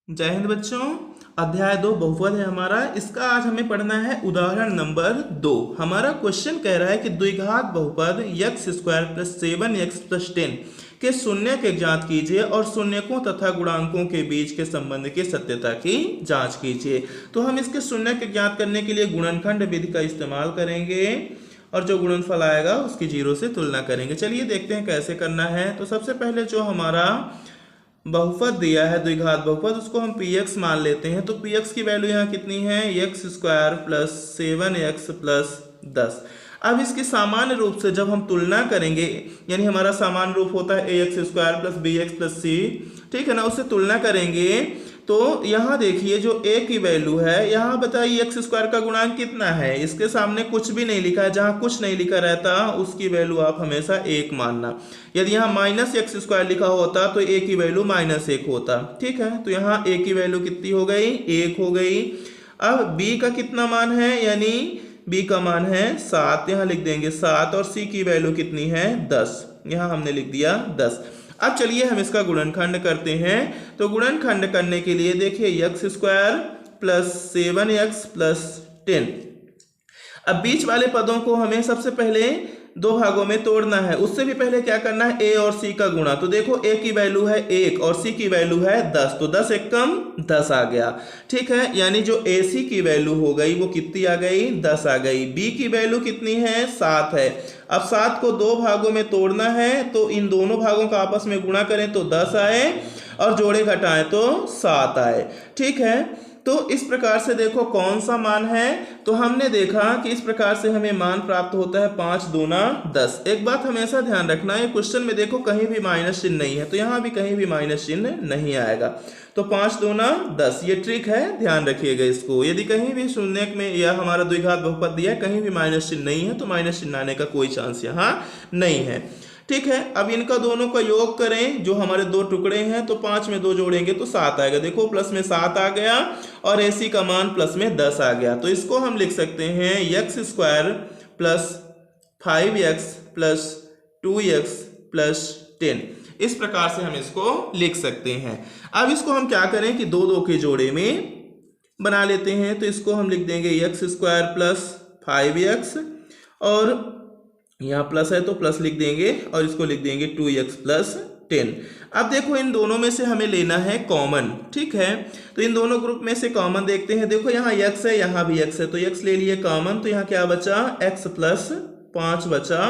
जय हिंद बच्चों। अध्याय 2 बहुपद है हमारा। इसका आज हमें पढ़ना है उदाहरण नंबर 2। हमारा क्वेश्चन कह रहा है कि द्विघात बहुपद x² + 7x + 10 के शून्यक ज्ञात कीजिए और शून्यकों तथा गुणांकों के बीच के संबंध की सत्यता की जांच कीजिए। तो हम इसके शून्यक ज्ञात करने के लिए गुणनखंड विधि का इस्तेमाल करेंगे और जो गुणनफल आएगा उसकी जीरो से तुलना करेंगे। चलिए देखते हैं कैसे करना है। तो सबसे पहले जो हमारा बहुपद दिया है द्विघात बहुपद, उसको हम px मान लेते हैं। तो px की वैल्यू यहाँ कितनी है, x² + 7x + 10। अब इसकी सामान्य रूप से जब हम तुलना करेंगे, यानी हमारा सामान्य रूप होता है ax² + bx + c, ठीक है ना, उससे तुलना करेंगे तो यहाँ देखिए जो a की वैल्यू है, यहाँ बताइए x² का गुणांक कितना है। इसके सामने कुछ भी नहीं लिखा है, जहाँ कुछ नहीं लिखा रहता उसकी वैल्यू आप हमेशा 1 मानना। यदि यहाँ -x² लिखा होता तो a की वैल्यू -1 होता, ठीक है। तो यहाँ a की वैल्यू कितनी हो गई, 1 हो गई। अब b का कितना मान है, यानी b का मान है 7, यहाँ लिख देंगे 7, और c की वैल्यू कितनी है 10, यहाँ हमने लिख दिया 10। अब चलिए हम इसका गुणनखंड करते हैं। तो गुणनखंड करने के लिए देखिए x² + 7x + 10। अब बीच वाले पदों को हमें सबसे पहले दो भागों में तोड़ना है। उससे भी पहले क्या करना है, a और c का गुणा। तो देखो a की वैल्यू है 1 और c की वैल्यू है 10, तो 10 × 1 = 10 आ गया, ठीक है। यानी जो ac की वैल्यू हो गई वो कितनी आ गई, 10 आ गई। b की वैल्यू कितनी है, 7 है। अब 7 को दो भागों में तोड़ना है, तो इन दोनों भागों का आपस में गुणा करें तो 10 आए और जोड़े घटाएं तो 7 आए, ठीक है। तो इस प्रकार से देखो कौन सा मान है। तो हमने देखा कि इस प्रकार से हमें मान प्राप्त होता है 5 दूना 10। एक बात हमेशा ध्यान रखना है, क्वेश्चन में देखो कहीं भी माइनस चिन्ह नहीं है, तो यहाँ भी कहीं भी माइनस चिन्ह नहीं आएगा। तो 5 दूना 10, ये ट्रिक है, ध्यान रखिएगा इसको। यदि कहीं भी शून्यक में या हमारा द्विघात बहुपद दिया है, कहीं भी माइनस चिन्ह नहीं है, तो माइनस चिन्ह आने का कोई चांस यहाँ नहीं है, ठीक है। अब इनका दोनों का योग करें, जो हमारे दो टुकड़े हैं, तो 5 में 2 जोड़ेंगे तो 7 आएगा। देखो प्लस में 7 आ गया और ac का मान प्लस में 10 आ गया। तो इसको हम लिख सकते हैं x² + 5x + 2x + 10। इस प्रकार से हम इसको लिख सकते हैं। अब इसको हम क्या करें कि दो दो के जोड़े में बना लेते हैं। तो इसको हम लिख देंगे x² + 5x, और यहाँ प्लस है तो प्लस लिख देंगे, और इसको लिख देंगे 2x + 10। अब देखो इन दोनों में से हमें लेना है कॉमन, ठीक है। तो इन दोनों ग्रुप में से कॉमन देखते हैं। देखो यहाँ x है, यहाँ भी x है, तो x ले लिए कॉमन, तो यहाँ क्या बचा, x + 5 बचा।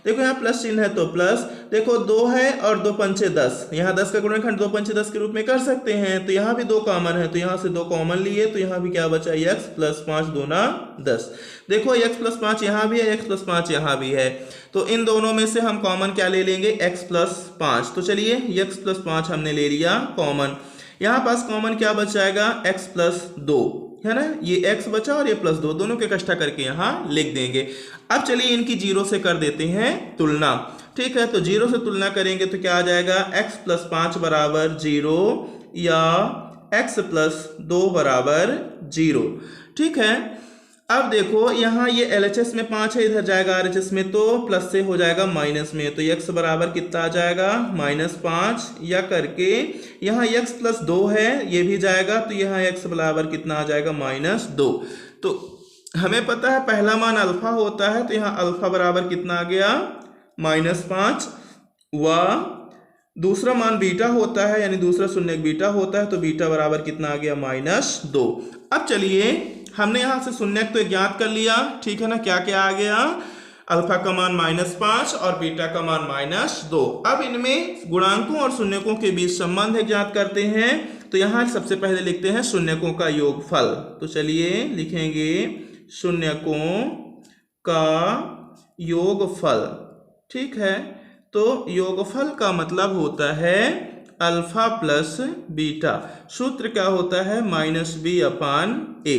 देखो यहाँ प्लस चिन्ह है तो प्लस, देखो 2 है और 2 × 5 = 10, यहाँ 10 का गुणनखंड 2 × 5 = 10 के रूप में कर सकते हैं। तो यहाँ भी 2 कॉमन है, तो यहाँ से 2 कॉमन लिए, तो यहाँ भी क्या बचा, x + 5 दूना 10। देखो x + 5 यहाँ भी है, x + 5 यहाँ भी है, तो इन दोनों में से हम कॉमन क्या ले लेंगे, x + 5। तो चलिए x + 5 हमने ले लिया कॉमन। यहाँ पास कॉमन क्या बच जाएगा, x + 2 है ना, ये x बचा और ये +2, दोनों के इकट्ठा करके यहाँ लिख देंगे। अब चलिए इनकी जीरो से कर देते हैं तुलना, ठीक है। तो जीरो से तुलना करेंगे तो क्या आ जाएगा, x + 5 = 0 या x + 2 = 0, ठीक है। अब देखो यहाँ ये LHS में 5 है, इधर जाएगा RHS में, तो प्लस से हो जाएगा माइनस में, तो x बराबर कितना आ जाएगा, -5, या करके यहाँ x + 2 है, ये भी जाएगा, तो यहाँ x बराबर कितना आ जाएगा, -2। तो हमें पता है पहला मान अल्फा होता है, तो यहाँ अल्फा बराबर कितना आ गया, -5, व दूसरा मान बीटा होता है, यानी दूसरा शून्यक बीटा होता है, तो बीटा बराबर कितना आ गया, -2। अब चलिए हमने यहाँ से शून्यक तो ज्ञात कर लिया, ठीक है ना। क्या क्या आ गया, अल्फा का मान -5 और बीटा का मान -2। अब इनमें गुणांकों और शून्यकों के बीच संबंध ज्ञात करते हैं। तो यहाँ सबसे पहले लिखते हैं शून्यकों का योगफल। तो चलिए लिखेंगे शून्यकों का योगफल, ठीक है। तो योगफल का मतलब होता है अल्फा प्लस बीटा। सूत्र क्या होता है, -b/a।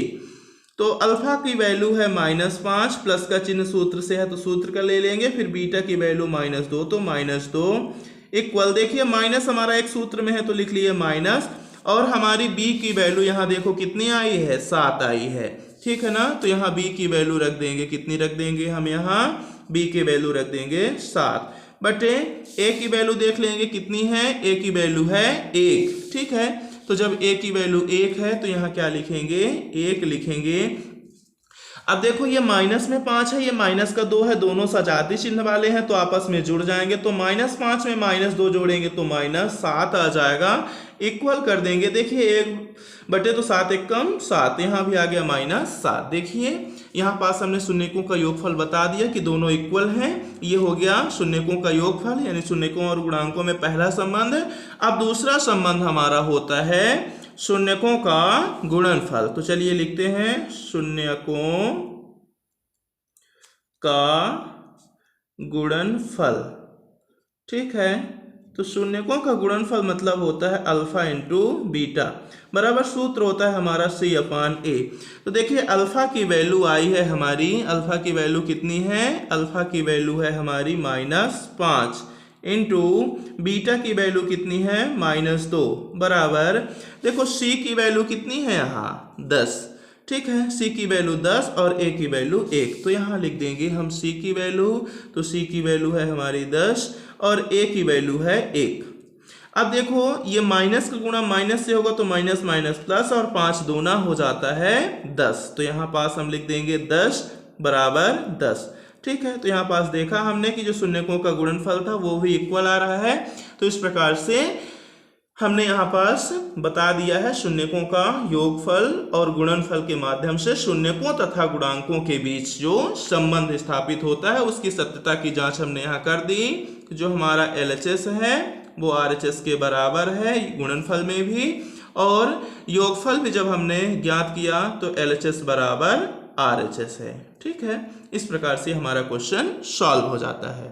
तो अल्फा की वैल्यू है -5, प्लस का चिन्ह सूत्र से है तो सूत्र का ले लेंगे, फिर बीटा की वैल्यू -2, तो -2 इक्वल, देखिए माइनस हमारा एक सूत्र में है तो लिख लिए माइनस, और हमारी b की वैल्यू यहाँ देखो कितनी आई है, 7 आई है, ठीक है ना। तो यहाँ b की वैल्यू रख देंगे, कितनी रख देंगे हम, यहाँ b की वैल्यू रख देंगे 7, बटे a की वैल्यू देख लेंगे कितनी है, a की वैल्यू है 1, ठीक है। तो जब a की वैल्यू 1 है तो यहाँ क्या लिखेंगे, 1 लिखेंगे। अब देखो ये माइनस में 5 है, ये माइनस का 2 है, दोनों सजाती चिन्ह वाले हैं तो आपस में जुड़ जाएंगे। तो -5 में -2 जोड़ेंगे तो -7 आ जाएगा। इक्वल कर देंगे, देखिए 1/7 1 कम 7, यहाँ भी आ गया -7। देखिए यहाँ पास हमने शून्यकों का योगफल बता दिया कि दोनों इक्वल हैं। ये हो गया शून्यकों का योगफल, यानी शून्यकों और गुणांकों में पहला संबंध। अब दूसरा संबंध हमारा होता है शून्यकों का गुणनफल। तो चलिए लिखते हैं शून्यकों का गुणनफल। ठीक है, तो शून्यकों का गुणनफल मतलब होता है अल्फा इंटू बीटा, बराबर सूत्र होता है हमारा C/A। तो देखिए अल्फा की वैल्यू आई है हमारी, अल्फा की वैल्यू कितनी है, अल्फा की वैल्यू है हमारी -5 इंटू बीटा की वैल्यू कितनी है -2, बराबर देखो C की वैल्यू कितनी है यहाँ 10। ठीक है, C की वैल्यू 10 और A की वैल्यू 1। तो यहाँ लिख देंगे हम C की वैल्यू, तो C की वैल्यू है हमारी 10 और A की वैल्यू है 1। अब देखो ये माइनस का गुणा माइनस से होगा तो माइनस माइनस प्लस, और 5 दूना हो जाता है 10। तो यहाँ पास हम लिख देंगे 10 बराबर 10। ठीक है, तो यहाँ पास देखा हमने कि जो शून्यकों का गुणनफल था वो भी इक्वल आ रहा है। तो इस प्रकार से हमने यहाँ पास बता दिया है शून्यकों का योगफल और गुणनफल के माध्यम से शून्यकों तथा गुणांकों के बीच जो संबंध स्थापित होता है उसकी सत्यता की जांच हमने यहाँ कर दी। जो हमारा LHS है वो RHS के बराबर है गुणनफल में भी, और योगफल भी जब हमने ज्ञात किया तो LHS बराबर RHS है। ठीक है, इस प्रकार से हमारा क्वेश्चन सॉल्व हो जाता है।